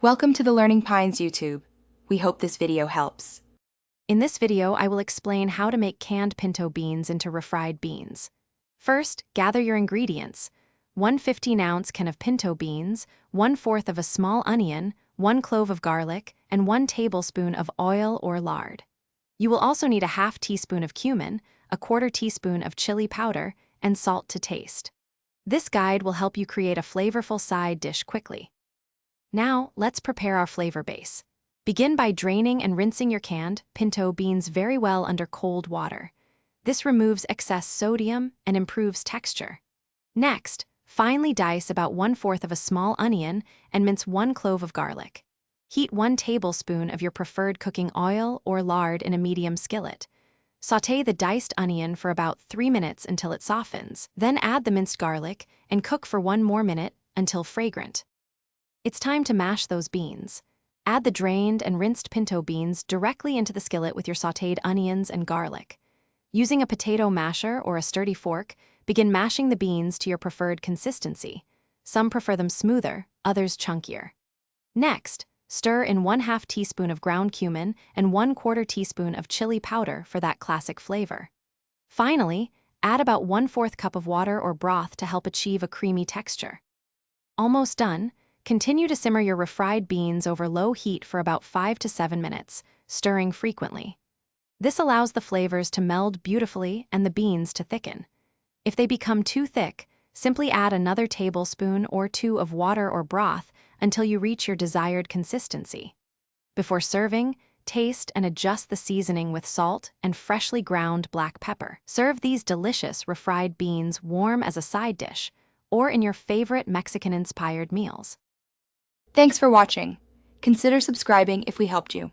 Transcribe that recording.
Welcome to the Learning Pines YouTube. We hope this video helps. In this video, I will explain how to make canned pinto beans into refried beans. First, gather your ingredients. 1 15-ounce can of pinto beans, 1/4 of a small onion, 1 clove of garlic, and 1 tablespoon of oil or lard. You will also need a 1/2 teaspoon of cumin, a 1/4 teaspoon of chili powder, and salt to taste. This guide will help you create a flavorful side dish quickly. Now, let's prepare our flavor base. Begin by draining and rinsing your canned pinto beans very well under cold water. This removes excess sodium and improves texture. Next, finely dice about 1/4 of a small onion and mince 1 clove of garlic. Heat 1 tablespoon of your preferred cooking oil or lard in a medium skillet. Sauté the diced onion for about 3 minutes until it softens. Then add the minced garlic and cook for 1 more minute until fragrant. It's time to mash those beans. Add the drained and rinsed pinto beans directly into the skillet with your sautéed onions and garlic. Using a potato masher or a sturdy fork, begin mashing the beans to your preferred consistency. Some prefer them smoother, others chunkier. Next, stir in 1/2 teaspoon of ground cumin and 1/4 teaspoon of chili powder for that classic flavor. Finally, add about 1/4 cup of water or broth to help achieve a creamy texture. Almost done. Continue to simmer your refried beans over low heat for about 5 to 7 minutes, stirring frequently. This allows the flavors to meld beautifully and the beans to thicken. If they become too thick, simply add another tablespoon or 2 of water or broth until you reach your desired consistency. Before serving, taste and adjust the seasoning with salt and freshly ground black pepper. Serve these delicious refried beans warm as a side dish or in your favorite Mexican-inspired meals. Thanks for watching. Consider subscribing if we helped you.